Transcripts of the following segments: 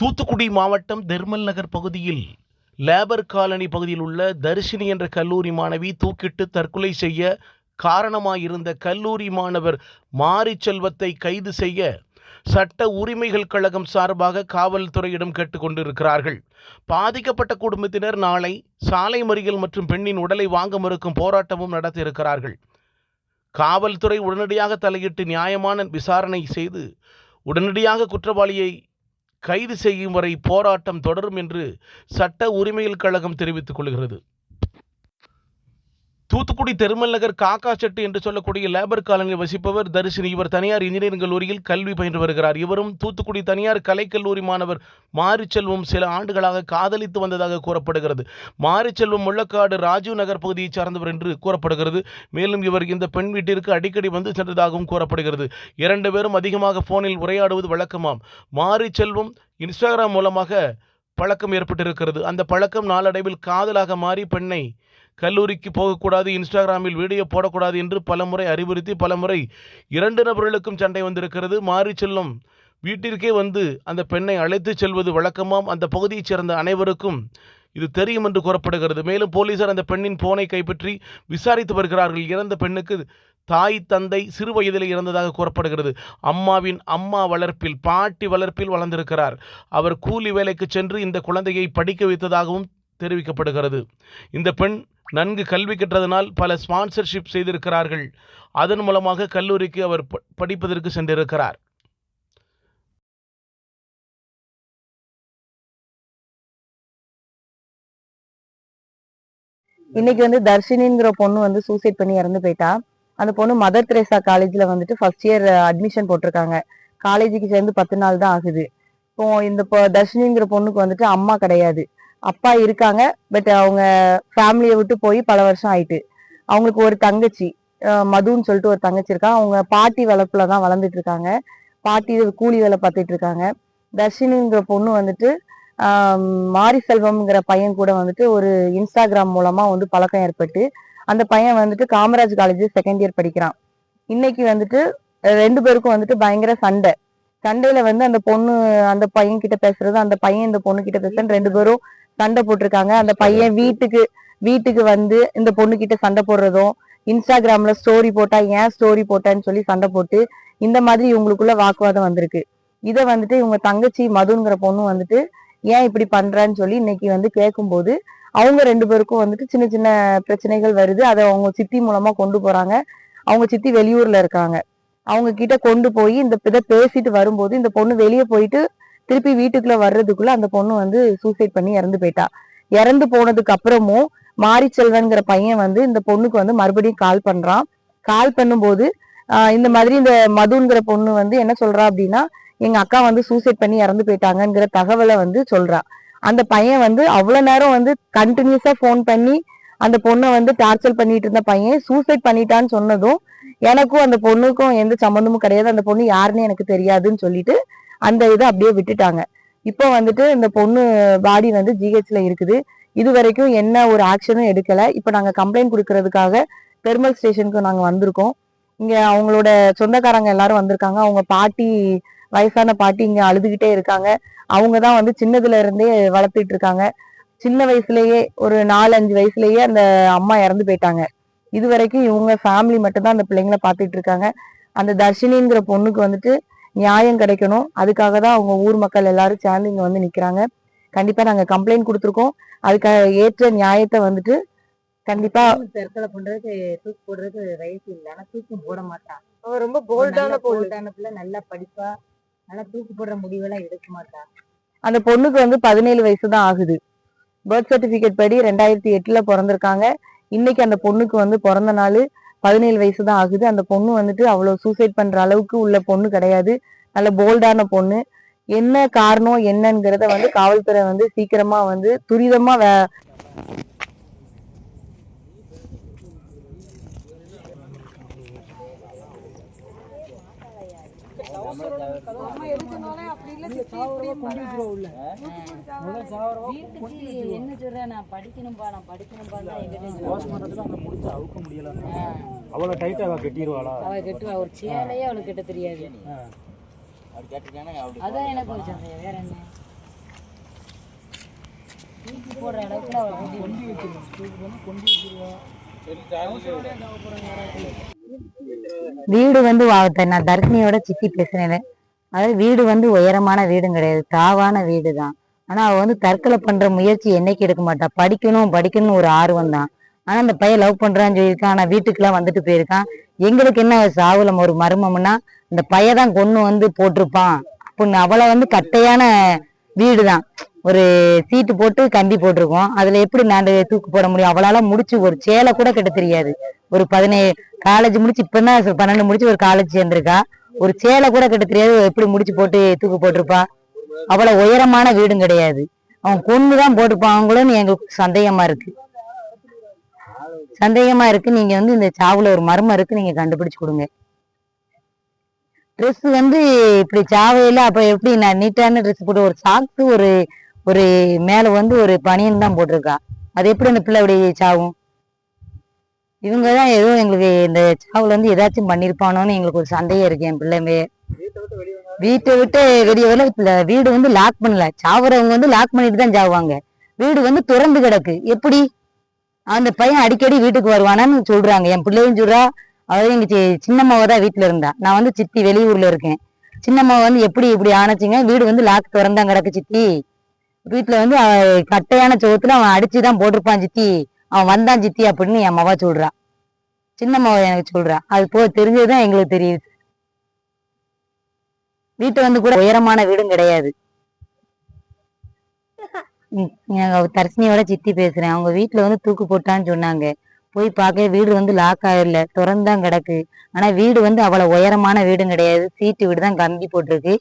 தூத்துக்குடி மாவட்டம் தெர்மல் நகர் பகுதியில் labour colony பகுதியில் உள்ள தர்ஷினி என்ற கல்லூரி மாணவி தூக்கிட்டு தற்கொலை செய்ய காரணமாயிருந்த கல்லூரி மாணவர் மாரிச்செல்வத்தை கைது செய்ய சட்ட உரிமைகள் கழகம் சார்பாக காவல்துறையிடம் கேட்டுக்கொண்டிருக்கிறார்கள். பாதிக்கப்பட்ட குடும்பத்தினர் நாளை சாலை மறியல் மற்றும் பெண்ணின் உடலை வாங்க மறுக்கும் போராட்டமும் நடத்தியிருக்கிறார்கள். காவல்துறை உடனடியாக தலையிட்டு நியாயமான விசாரணை செய்து உடனடியாக குற்றவாளியை கைது செய்யும் வரை போராட்டம் தொடரும் என்று சட்ட உரிமைகள் கழகம் தெரிவித்துக் கொள்கிறது. தூத்துக்குடி தெர்மல் நகர் காக்கா செட்டு என்று சொல்லக்கூடிய லேபர் காலனியில் வசிப்பவர் தர்ஷினி. இவர் தனியார் இன்ஜினியரிங் கல்லூரியில் கல்வி பயின்று வருகிறார். இவரும் தூத்துக்குடி தனியார் கலைக்கல்லூரி மாணவர் மாரிச்செல்வம் சில ஆண்டுகளாக காதலித்து வந்ததாக கூறப்படுகிறது. மாரிச்செல்வம் முள்ளக்காடு ராஜீவ் நகர் பகுதியைச் சார்ந்தவர் என்று கூறப்படுகிறது. மேலும் இவர் இந்த பெண் வீட்டிற்கு அடிக்கடி வந்து சென்றதாகவும் கூறப்படுகிறது. இரண்டு பேரும் அதிகமாக போனில் உரையாடுவது வழக்கமாம். மாரிச்செல்வம் இன்ஸ்டாகிராம் மூலமாக பழக்கம் ஏற்பட்டிருக்கிறது. அந்த பழக்கம் நாளடைவில் காதலாக மாறி பெண்ணை கல்லூரிக்கு போகக்கூடாது, இன்ஸ்டாகிராமில் வீடியோ போடக்கூடாது என்று பலமுறை அறிவுறுத்தி பலமுறை இரண்டு நபர்களுக்கும் சண்டை வந்திருக்கிறது. மாரிச்செல்வம் வீட்டிற்கே வந்து அந்த பெண்ணை அழைத்து செல்வது வழக்கமாம். அந்த பகுதியைச் சேர்ந்த அனைவருக்கும் இது தெரியும் என்று கூறப்படுகிறது. மேலும் போலீசார் அந்த பெண்ணின் போனை கைப்பற்றி விசாரித்து வருகிறார்கள். இறந்த பெண்ணுக்கு தாய் தந்தை சிறு வயதில் இறந்ததாக கூறப்படுகிறது. அம்மாவின் அம்மா வளர்ப்பில் பாட்டி வளர்ப்பில் வளர்ந்திருக்கிறார். அவர் கூலி வேலைக்கு சென்று இந்த குழந்தையை படிக்க வைத்ததாகவும் தெரிவிக்கப்படுகிறது. இந்த பெண் நன்கு கல்வி கற்றதனால் பல ஸ்பான்சர்ஷிப் செய்திருக்கிறார்கள். அதன் மூலமாக கல்லூரிக்கு அவர் படிப்பதற்கு சென்றிருக்கிறார். இன்னைக்கு தர்ஷினிங்கிற பொண்ணு சூசைட் பண்ணி இறந்து போயிட்டா. அந்த பொண்ணு மதர் தெரேசா காலேஜ்ல ஃபர்ஸ்ட் இயர் அட்மிஷன் போட்டிருக்காங்க. காலேஜுக்கு சேர்ந்து 10 நாள் தான் ஆகுது. இப்போ இந்த தர்ஷினிங்கிற பொண்ணுக்கு அம்மா கிடையாது, அப்பா இருக்காங்க. பட் அவங்க ஃபேமிலியை விட்டு போய் பல வருஷம் ஆயிட்டு. அவங்களுக்கு ஒரு தங்கச்சி மதுன்னு சொல்லிட்டு ஒரு தங்கச்சி இருக்கா. அவங்க பாட்டி வளர்ப்புல தான் வளர்ந்துட்டு இருக்காங்க. பாட்டி கூலி வேலை பார்த்துட்டு இருக்காங்க. தர்ஷினிங்கிற பொண்ணு மாரி செல்வம்ங்கிற பையன் கூட ஒரு இன்ஸ்டாகிராம் மூலமா பழக்கம் ஏற்பட்டு அந்த பையன் காமராஜ் காலேஜ் செகண்ட் இயர் படிக்கிறான். இன்னைக்கு ரெண்டு பேருக்கும் பயங்கர சண்டையில அந்த பொண்ணு அந்த பையன் கிட்ட பேசுறது, அந்த பையன் இந்த பொண்ணு கிட்ட பேசுறது, ரெண்டு பேரும் சண்டை போட்டிருக்காங்க. அந்த பையன் வீட்டுக்கு இந்த பொண்ணு கிட்ட சண்டை போடுறதும், இன்ஸ்டாகிராம்ல ஸ்டோரி போட்டா ஏன் ஸ்டோரி போட்டேன்னு சொல்லி சண்டை போட்டு இந்த மாதிரி இவங்களுக்குள்ள வாக்குவாதம் வந்திருக்கு. இதை இவங்க தங்கச்சி மதுங்கிற பொண்ணு ஏன் இப்படி பண்றான்னு சொல்லி இன்னைக்கு கேட்கும்போது அவங்க ரெண்டு பேருக்கும் சின்ன சின்ன பிரச்சனைகள் வருது. அதை அவங்க சித்தி மூலமா கொண்டு போறாங்க. அவங்க சித்தி வெளியூர்ல இருக்காங்க. அவங்க கிட்ட கொண்டு போய் இந்த இதை பேசிட்டு வரும்போது இந்த பொண்ணு வெளியே போயிட்டு திருப்பி வீட்டுக்குள்ள வர்றதுக்குள்ள அந்த பொண்ணு சூசைட் பண்ணி இறந்து போயிட்டா. இறந்து போனதுக்கு அப்புறமும் மாரிச்செல்வன்கிற பையன் இந்த பொண்ணுக்கு மறுபடியும் கால் பண்றான். கால் பண்ணும்போது இந்த மாதிரி இந்த மதுங்கிற பொண்ணு என்ன சொல்றா அப்படின்னா, எங்க அக்கா சூசைட் பண்ணி இறந்து போயிட்டாங்கிற தகவலை சொல்றா. அந்த பையன் அவ்வளவு நேரம் கண்டினியூஸா போன் பண்ணி அந்த பொண்ணை டார்ச்சர் பண்ணிட்டு இருந்த பையன் சூசைட் பண்ணிட்டான்னு சொன்னதும் எனக்கும் அந்த பொண்ணுக்கும் எந்த சம்மந்தமும் கிடையாது, அந்த பொண்ணு யாருன்னு எனக்கு தெரியாதுன்னு சொல்லிட்டு அந்த இதை அப்படியே விட்டுட்டாங்க. இப்போ இந்த பொண்ணு பாடி ஜிஹெச்ல இருக்குது. இது வரைக்கும் என்ன ஒரு ஆக்ஷனும் எடுக்கல. இப்போ நாங்க கம்ப்ளைண்ட் கொடுக்கறதுக்காக தெர்மல் ஸ்டேஷனுக்கு நாங்க வந்திருக்கோம். இங்க அவங்களோட சொந்தக்காரங்க எல்லாரும் வந்திருக்காங்க. அவங்க பாட்டி, வயசான பாட்டி இங்க அழுதுகிட்டே இருக்காங்க. அவங்கதான் சின்னதுல இருந்தே வளர்த்துட்டு இருக்காங்க. சின்ன வயசுலயே ஒரு 4-5 வயசுலயே அந்த அம்மா இறந்து போயிட்டாங்க. இது வரைக்கும் இவங்க ஃபேமிலி மட்டும்தான் அந்த பிள்ளைங்களை பார்த்துட்டு இருக்காங்க. அந்த தர்ஷினிங்கிற பொண்ணுக்கு நியாயம் கிடைக்கணும். அதுக்காக தான் அவங்க ஊர் மக்கள் எல்லாரும் சேர்ந்து இங்க நிக்கிறாங்க. கண்டிப்பா நாங்க கம்ப்ளைண்ட் கொடுத்துருக்கோம். அதுக்காக ஏற்ற நியாயத்தை கண்டிப்பா தற்கொலை பண்றதுக்கு தூக்கு போடுறதுக்கு வயசு இல்லை, ஆனா தூக்கும் போட மாட்டான். அவ ரொம்ப போல்டான பிள்ளை, நல்லா படிப்பா, ஆனா தூக்கு போடுற முடிவெல்லாம் எடுக்க மாட்டான். அந்த பொண்ணுக்கு 17 வயசு தான் ஆகுது. பர்த் சர்டிபிகேட் படி 2008ல பிறந்திருக்காங்க. இன்னைக்கு அந்த பொண்ணுக்கு பிறந்த நாள் 17 வயசு தான் ஆகுது. அந்த பொண்ணு அவ்வளவு சூசைட் பண்ற அளவுக்கு உள்ள பொண்ணு கிடையாது. நல்ல போல்டான பொண்ணு. என்ன காரணம் என்னங்கிறத காவல்துறை சீக்கிரமா துரிதமா என்ன சொல்ற, நான் படிக்கணும்பா அவ்வளவு டைட்டா அவ கட்டிடுவாளா? அவ கட்டுவா, ஒரு சேலையே அவளுக்கு கட்ட தெரியாது. அதான் எனக்கு ஒரு சந்தேகம், வேற என்ன? போடுற அளவுக்கு வீடு வந்து நான் தர்ஷினியோட சித்தி பேசுனேன். அதாவது வீடு வந்து உயரமான வீடும் கிடையாது, தாவான வீடு தான். ஆனா அவ வந்து தற்கொலை பண்ற முயற்சி என்னைக்கு எடுக்க மாட்டா. படிக்கணும் படிக்கணும்னு ஒரு ஆர்வம் தான். ஆனா அந்த பையன் லவ் பண்றான்னு சொல்லியிருக்கான். ஆனா வீட்டுக்குலாம் வந்துட்டு போயிருக்கான். எங்களுக்கு என்ன சாவுல ஒரு மர்மம்னா, இந்த பையதான் கொண்டு வந்து போட்டிருப்பான் பொண்ணு. அவளை வந்து கட்டையான வீடு தான், ஒரு சீட்டு போட்டு கம்பி போட்டிருக்கோம். அதுல எப்படி நான் தூக்கு போட முடியும்? அவளால முடிச்சு ஒரு சேலை கூட கட்ட தெரியாது. ஒரு 17 காலேஜ் முடிச்சு, இப்பதான் 12 முடிச்சு ஒரு காலேஜ் சேர்ந்திருக்கா. ஒரு சேலை கூட கட்ட தெரியாது, எப்படி முடிச்சு போட்டு தூக்கு போட்டிருப்பா? அவ்வளவு உயரமான வீடும் கிடையாது. அவன் கொண்டுதான் போட்டிருப்பான் அவங்களும். எங்களுக்கு சந்தேகமா இருக்கு. நீங்க வந்து இந்த சாவுல ஒரு மர்மம் இருக்கு, நீங்க கண்டுபிடிச்சு கொடுங்க. ட்ரெஸ் வந்து இப்படி சாவையில அப்ப எப்படி நான் நீட்டான ட்ரெஸ் போட்டு ஒரு சாக்ஸ் ஒரு மேல வந்து ஒரு பனியன் தான் போட்டிருக்கா. அது எப்படி அந்த பிள்ளை அப்படி சாவும்? இவங்கதான் ஏதோ எங்களுக்கு இந்த சாவுல வந்து ஏதாச்சும் பண்ணிருப்பானோன்னு எங்களுக்கு ஒரு சந்தேகம் இருக்கு. என் பிள்ளைமே வீட்டை விட்டு வெளியே வரல. வீடு வந்து லாக் பண்ணல. சாவுறவங்க வந்து லாக் பண்ணிட்டு தான் சாவுவாங்க. வீடு வந்து திறந்து கிடக்கு. எப்படி அந்த பையன் அடிக்கடி வீட்டுக்கு வருவானான்னு சொல்றாங்க. என் பிள்ளையும் சொல்றா. அதாவது எங்க சின்னம்மாவை தான் வீட்டுல இருந்தா. நான் வந்து சித்தி வெளியூர்ல இருக்கேன். சின்னம்மாவை வந்து எப்படி இப்படி ஆனச்சிங்க, வீடு வந்து லாக் திறந்தா கிடக்கு சித்தி. வீட்டுல வந்து கட்டையான சோத்துல அவன் அடிச்சுதான் போட்டிருப்பான் சித்தி, அவன் வந்தான் சித்தி அப்படின்னு என் அம்மாவா சொல்றா. சின்னம்மாவை எனக்கு சொல்றா. அது தெரிஞ்சதுதான் எங்களுக்கு தெரியுது. வீட்டு வந்து கூட உயரமான வீடும் கிடையாது. தர்ஷினியோட சித்தி பேசுறேன். அவங்க வீட்டுல வந்து தூக்கு போட்டான்னு சொன்னாங்க. போய் பார்க்க வீடு வந்து லாக் ஆகல, திறந்தான் கிடக்கு. ஆனா வீடு வந்து அவ்வளவு உயரமான வீடும் கிடையாது, சீட்டு வீடு தான், கம்பி போட்டிருக்கு.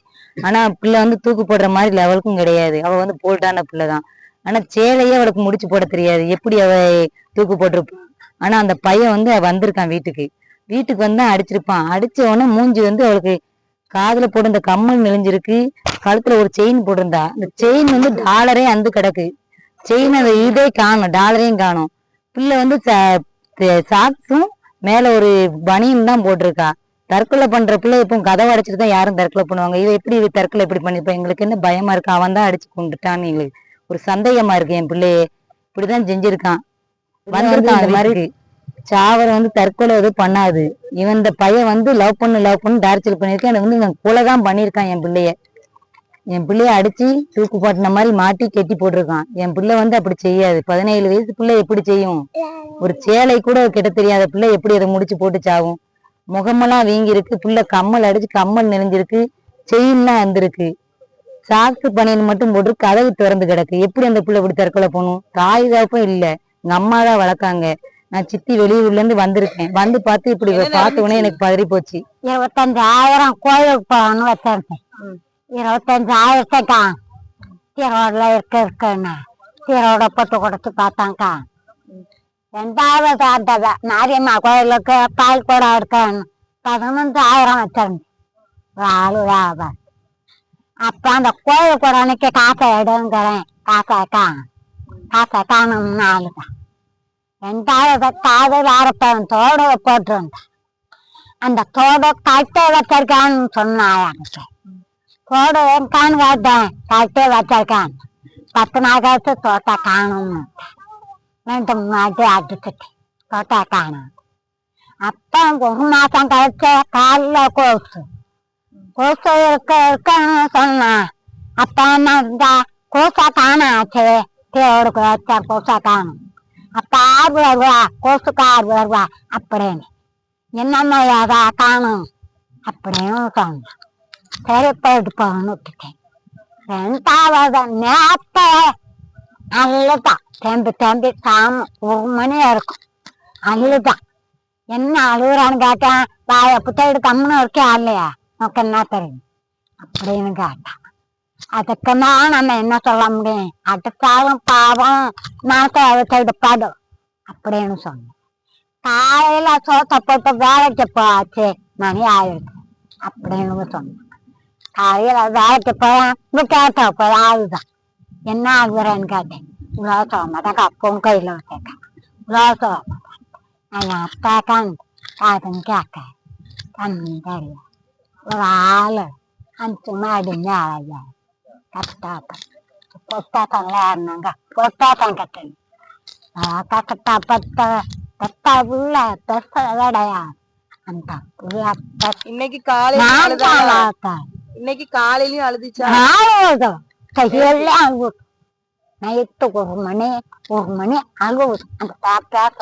ஆனா பிள்ளை வந்து தூக்கு போடுற மாதிரி லெவலுக்கும் கிடையாது. அவ வந்து போல்டான பிள்ளைதான். ஆனா சேலையே அவளுக்கு முடிச்சு போட தெரியாது, எப்படி அவ தூக்கு போட்டிருப்பான்? ஆனா அந்த பையன் வந்து வந்திருக்கான் வீட்டுக்கு வந்து அடிச்சிருப்பான். அடிச்ச உடனே மூஞ்சி வந்து அவளுக்கு காதுல போட்டு இந்த கம்மல் நெளிஞ்சிருக்கு. கழுத்துல ஒரு செயின் போட்டிருந்தா. அந்த செயின் வந்து டாலரே வந்து கிடக்கு. செயின் அந்த இதே காணும், டாலரையும் காணும். பிள்ளை வந்து சாக்ஸும் மேல ஒரு பனியும் தான் போட்டிருக்கா. தற்கொலை பண்ற பிள்ளை இப்போ கதவை அடைச்சிட்டு தான் யாரும் தற்கொலை பண்ணுவாங்க. இதை எப்படி தற்கொலை எப்படி பண்ணிருப்பா? எங்களுக்கு என்ன பயமா இருக்கு, அவன் தான் அடிச்சு கொண்டுட்டான்னு எங்களுக்கு ஒரு சந்தேகமா இருக்கு. என் பிள்ளையே இப்படிதான் செஞ்சிருக்கான், வந்திருக்கான். இந்த மாதிரி சாவரை வந்து தற்கொலை எதுவும் பண்ணாது. இவன் இந்த பையன் வந்து லவ் பண்ணு டார்ச்சர் பண்ணிருக்கான். எனக்கு வந்து இவன் கொலைதான் பண்ணிருக்கான். என் பிள்ளைய அடிச்சு தூக்கு போட்டின மாதிரி மாட்டி கெட்டி போட்டிருக்கான். என் பிள்ளை வந்து அப்படி செய்யாது. 17 வயசு பிள்ளை எப்படி செய்யும்? ஒரு சேலை கூட கெட்ட தெரியாத பிள்ளை எப்படி அதை முடிச்சு போட்டு சாவும்? முகமெல்லாம் வீங்கி இருக்கு. பிள்ளை கம்மல் அடிச்சு கம்மல் நெளிஞ்சிருக்கு, செயின்லாம் வந்திருக்கு. சாக்கு பனியன் மட்டும் போட்டு கதவு திறந்து கிடக்கு. எப்படி அந்த பிள்ளை இப்படி தற்கொலை போகணும்? தாய் தாப்பும் இல்ல, எங்க அம்மா தான் வளர்க்காங்க. நான் சித்தி வெளியூர்ல இருந்து வந்திருக்கேன். வந்து பார்த்து இப்படி பார்த்த உடனே எனக்கு பதறி போச்சு. 25,000 கோயிலுக்கு போகணும்னு வச்சிருக்கேன். 25,000க்கா தீரோடுல இருக்குன்னு தீரோட போட்டு கொடுத்து பார்த்தாங்க்கா. 2வது அந்த மாரியம்மா கோயிலுக்கு பால் கூட எடுக்கணும் 15,000 வச்சிருந்தேன். ஒரு ஆளு வியாபாரம். அப்ப அந்த கோயிலுக்கு ஒரு அன்னைக்கு காசை எடுங்கிறேன். காசை காணும் ஆளுதான். 2வது காதல் அரப்பன் தோடு போட்டிருந்தேன். அந்த தோடு கட்டை வச்சிருக்கான்னு சொன்னாங்க. தோடு இருக்கான்னு கேட்டேன், கட்டை வச்சிருக்கான். 10 நாள் கழிச்சு தோட்டை காணும்னு 2 மாட்டி அடிச்சுட்டு தோட்டை காணும். அப்ப 1 மாசம் கழிச்சு காலில் கொசு இருக்குன்னு சொன்னான். அப்ப என்ன இருந்தா கொசை காணாச்சு, தேடுக்கு வச்ச கொசை காணும். அப்ப 6 வருவா, கொசுக்கு 6 வருவா அப்படின்னு. என்னம்மா அதை காணும் அப்படின்னு சொன்னான். சரி போயிட்டு போகணும்னு விட்டுட்டேன். 2வது நேத்த அழுதான். தேம்பி சாம 1 மணி இருக்கும். அழுதான். என்ன அழுகுறான்னு கேட்டேன். வாய புத்தகிட்டு கம்முன்னு இருக்கே இல்லையா, உனக்கு என்ன தெரியும் அப்படின்னு கேட்டான். அதுக்குன்னா நம்ம என்ன சொல்ல முடியும்? அடுத்தாலும் பாவம் நாக்க அழுத்திட்டு படும் அப்படின்னு சொன்னேன். காலையில சோத்த போட்டு வேலைக்கு போச்சு, மணி ஆயிடுச்சு அப்படின்னு சொன்னேன். காலையில வேலைக்கு போய் கேட்ட போய் ஆளுதான். என்ன ஆகுறேன்னு கேட்டேன். உலோசம் அப்பவும் கையில வச்சேக்கேன். உலோசம் நான் அத்தாக்கான் அதுன்னு கேட்க கண்ணு தெரியும். ஒரு ஆளு 5 மாடிங்க அழகா கஷ்டப்பட்டு பொட்டாட்டம்ல இருந்தாங்க பொட்டாட்டம் கட்டணும் கட்டா பெத்த உள்ள பெசடையா அந்த இன்னைக்கு காலையில இன்னைக்கு காலையிலயும் அழுதுச்சா? கையெல்லாம் நைட்டு 1 மணி அழுவுது அந்த பேச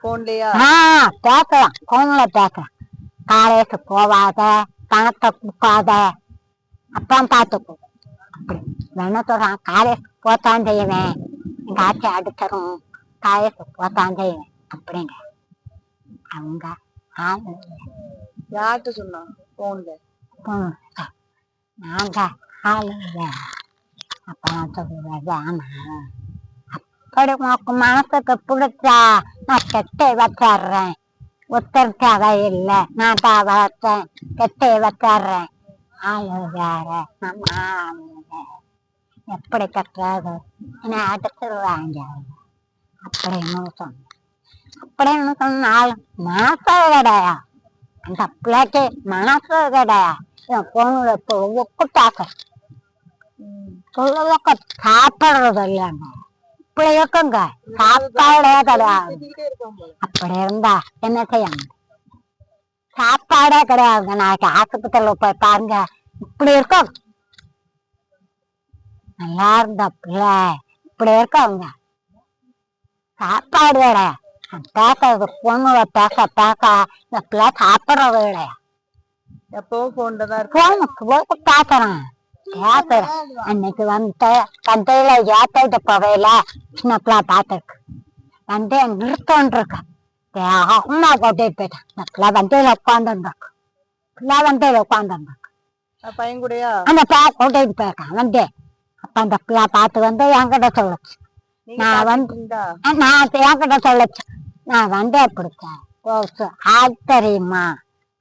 போன்லயா? பேசலாம் போன்ல பேசலாம். காலேஜ் போவாத பணத்தை கொடுக்காத அப்புறம் பார்த்துக்கோ அப்படி என்ன சொல்றான். காலேஜ் போத்தான் செய்வேன் எங்க ஆட்சி அடிச்சிடும் காலேஜ் போத்தான் செய்வேன் அப்படிங்க அவங்க யார்கிட்ட சொன்னா போன்ல? நாங்க ஆளுங்க அப்ப சொல்றது ஆமா அப்படி உனக்கு மனசுக்கு பிடிச்சா நான் கெட்டை வச்சிடுறேன் ஒத்தருக்காக இல்லை நான் தான் வளர்த்தேன் கெட்டை வச்சிடுறேன் ஆளு வேற நம்ம ஆளுங்க எப்படி கட்டுறது என்னை அடிச்சிருவாங்க அப்படின்னு சொன்னேன். அப்படின்னு சொன்னால் மனசு கிடையா அந்த பிள்ளைக்கு மனசு கிடையா என் பொண்ணுல ஒக்குட்டாக்க சொல்லுவாக்க சாப்பிடுறது இல்லைங்க இப்படி இருக்குங்க சாப்பாடே கிடையாது. அப்படி இருந்தா என்ன செய்யணும் சாப்பாடே கிடையாதுங்க. நாளைக்கு ஆஸ்பத்திரியில போய் பாருங்க இப்படி இருக்கும். நல்லா இருந்த பிள்ளை இப்படி இருக்கவங்க சாப்பாடு கிடையாது. பேசுறது பொண்ணுல பேச இந்த பிள்ளை சாப்பிடுறது கிடையாது. எப்பவும் போன்ல தான் பேசுறேன் அன்னைக்கு வந்து கந்தையில ஏத்திட்டு போவையில சின்ன பிள்ளை பார்த்துருக்கு வந்து நிறுத்தோன்னு இருக்கு அம்மா கூட்டிட்டு போயிட்டேன். இந்த பிள்ளை வண்டியில உட்காந்துருக்கு பிள்ளை வண்டியில உட்காந்துருக்கு பையன் கூடயா? அந்த பிள்ளை கூட்டிட்டு போயிருக்கான் வந்து அப்ப அந்த பிள்ளை பார்த்து வந்து என்கிட்ட சொல்லுச்சு. நான் என்கிட்ட சொல்லுச்சு நான் வந்து பிடிச்சேன் ஆள் தெரியுமா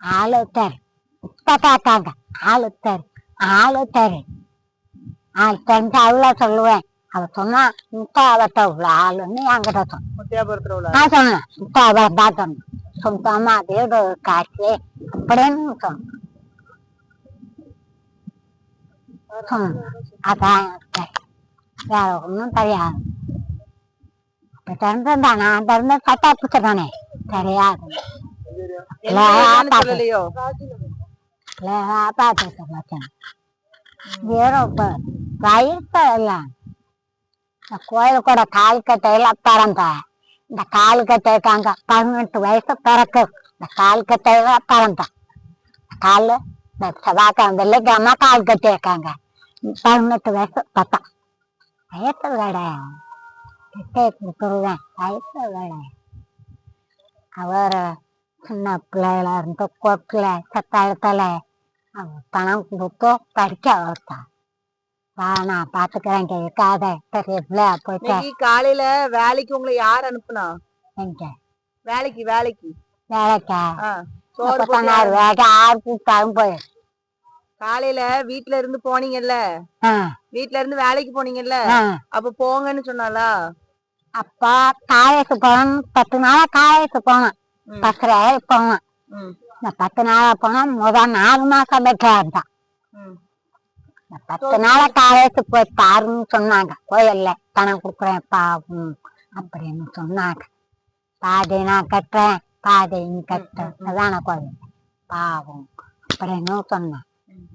ஆளு தரு இப்ப பார்த்தாங்க ஆளு தரு ஆளு தரு ஆள் தெரிஞ்சு அவ்வளோ சொல்லுவேன். அவ சொன்னா முத்தாவட்ட உள்ள ஆளுன்னு என்கிட்ட சொன்னேன். நான் சொன்னேன் முத்தாவரம் தான் சொன்னேன் சொந்தமா வீடு காட்சி அப்படின்னு சொன்னேன். அதான் வேற ஒன்றும் தெரியாது. இப்ப திறந்திருந்தா நான் திறந்து சட்டை பிடிச்சிருக்கானே தெரியாது. கோயில் கூட கால் கட்டையில பிறந்த இந்த கால் கட்டைக்காங்க 18 வயசு பிறக்கு இந்த கால் கட்டையில பிறந்த காலு இந்த செவ்வாய்க்கிழமை வெள்ளிக்கிழமை கால் கட்டி இருக்காங்க 18 வயசு பத்தா வயசு கிடையாது கொடுத்துருவேன் வயசு கிடையாது. அவர் சின்ன பிள்ளையில இருந்து கொட்டில சத்தாயத்துல பணம் கொடுத்து படிக்க வளர்த்தா நான் பாத்துக்கிறேன் இருக்காத தெரியல போயிட்டு. காலையில வேலைக்கு உங்களை யார் அனுப்புனா? எங்க வேலைக்கா வேலைக்கு ஆறு கூட்டாலும் போய் காலையில வீட்டுல இருந்து போனீங்கல்ல வீட்டுல இருந்து வேலைக்கு போனீங்கல்ல அப்ப போங்கன்னு சொன்னாலா? அப்பா காலேஜ் போனோம் 10 நாளா காலேஜ் போனோம் 10 போனோம். இந்த 10 நாளா போனா முதல் 4 மாசம் பெற்றா இருந்தான். 10 நாளா காலேஜ் போய் பாருன்னு சொன்னாங்க. கோயில்ல பணம் கொடுக்குறேன் பாவும் அப்படின்னு சொன்னாங்க. பாதி நான் கட்டுறேன் பாதி நீ கட்டுறேன் அதான கோயில் பாவம் அப்படின்னு சொன்னேன்.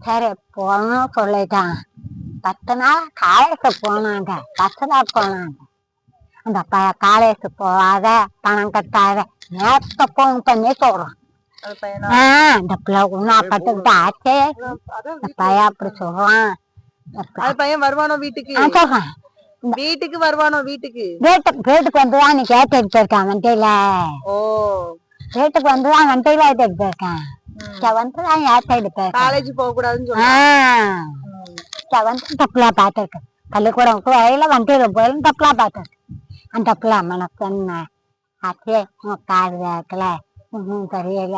சரி போகணும்னு சொல்லிட்டான். 10 நாள் காலேஜ் போனாங்க பஸ்ல போனாங்க. அந்த காலேஜ் போகாத பணம் கட்டாத நேரத்தை போன் பண்ணி சொல்றான். இந்த பிள்ளை ஒண்ணு அப்பட்டுக்கிட்ட ஆச்சே இந்த பையன் அப்படி சொல்றான். பையன் வருவானோ வீட்டுக்கு? சொல்றான் வீட்டுக்கு வருவானோ? வீட்டுக்கு வந்துதான் நீ கேட்டு எடுத்திருக்கான் வண்டியில. வீட்டுக்கு வந்துதான் வண்டியில எடுத்து போயிருக்கான். வந்துதான் ஏற்ற போயிருக்கேன். காலேஜ் போக கூடாதுன்னு வந்து இந்த பிள்ளை பாத்துருக்கேன். பள்ளிக்கூடம் வயல வண்டியில போய் இந்த பிள்ளை பாத்துருக்கு. அந்த பிள்ளை மனசு என்ன ஆச்சு காது வேக்கல ஒன்னும் தெரியல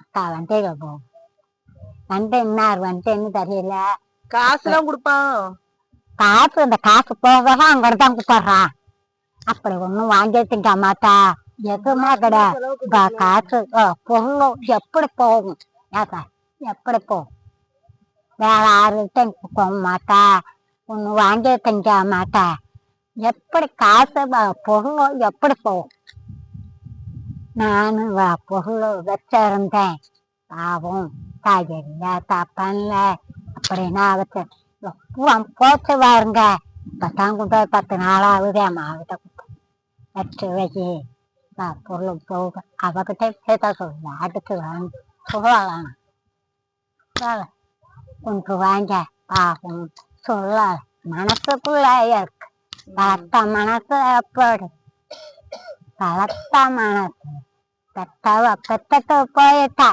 அக்கா வண்டியில போகும் வந்து இன்னார் வந்துன்னு தெரியல. காசு எல்லாம் கொடுப்பான். காசு இந்த காசு போகதான் அங்கதான் கொடுத்துட்றான். அப்படி ஒண்ணும் வாங்கி திங்க மாட்டா எதுவுமே கிடையாது. காசு பொருளும் எப்படி போகும் ஏக்கா எப்படி போகும் வேற யாருகிட்ட போக மாட்டா ஒண்ணு வாங்கி திங்க மாட்டேன். எப்படி காசு பொருளோ எப்படி போகும்? நானும் பொருள் வச்சிருந்தேன். பாவம் காய்கறில தப்பன்ல அப்படின்னா வச்சு போச்சு பாருங்க. இப்பதான் கொண்டு 10 நாளாவது என் மாவிட்ட வச்சு வச்சு பொருள் போக அவகிட்ட பேச சொல்ல அடுத்து வாங்கி சொல்லலாம். கொண்டு வாங்க பாவம் சொல்ல மனசுக்குள்ள இருக்கு. பலத்த மனசு எப்படி? பலத்த மனசு பெத்தட்டு போயிட்டா.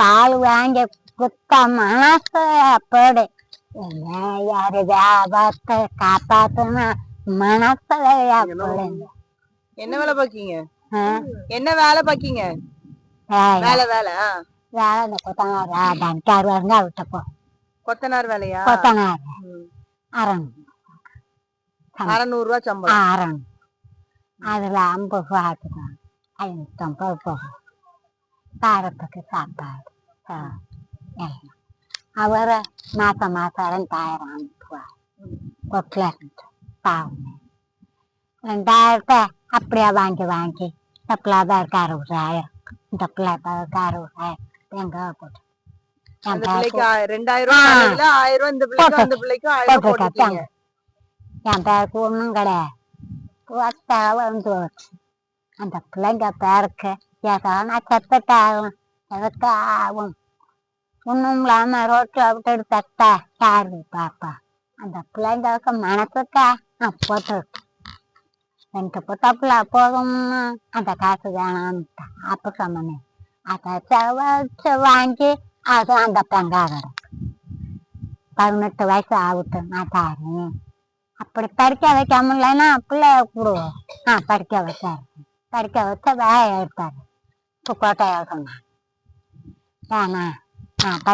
பால் வாங்கி குத்த மனசு எப்படி? யாரு வியாபாரத்தை காப்பாத்துனா மனசு எப்படி? என்ன வேலை பாக்கீங்க? என்ன வேலை பாக்கீங்க? வேலை வேலை வேலை இந்த கொத்தனார் தனிக்காரு வருங்க விட்ட போ. கொத்தனார் வேலையா? கொத்தனார் அரண் 600 சம்பளம். அரண் அதுல 50 ரூபா ஆட்டுக்காங்க. 550 போகும். தாரத்துக்கு சாப்பாடு அவரை மாசம் 2000 அனுப்புவார். கொட்டில இருந்து பாவம் 2000 அப்படியே வாங்கி வாங்கி இந்த பிள்ளைக்கு 60,000, இந்த பிள்ளைக்கு 60,000 எங்க போட்டு 2000 என் பேருக்கு ஒண்ணும் கிடையாது. வந்து அந்த பிள்ளைங்க பேருக்கு ஏதோ நான் செத்துட்டாகும் எதுக்கு ஆகும்? ஒண்ணும் இல்லாம ரோட்டு விட்டு தட்டா யாரு பாப்பா? அந்த பிள்ளைங்களுக்கு மனசுக்கா நான் போட்டு 2 புத்தப்புல போதும். அந்த காசு வேணான்னு அப்ப சொன்னேன். அதை செவச்சு வாங்கி அது அந்த பெங்காக 18 வயசு ஆகுது நான் தாரேன். அப்படி படிக்க வைக்க முடியலன்னா பிள்ளைய கூடுவோம். படிக்க வச்சாரு. படிக்க வச்ச வேலை எடுத்தாரு. கோட்டையா சொன்னான். ஏன்னா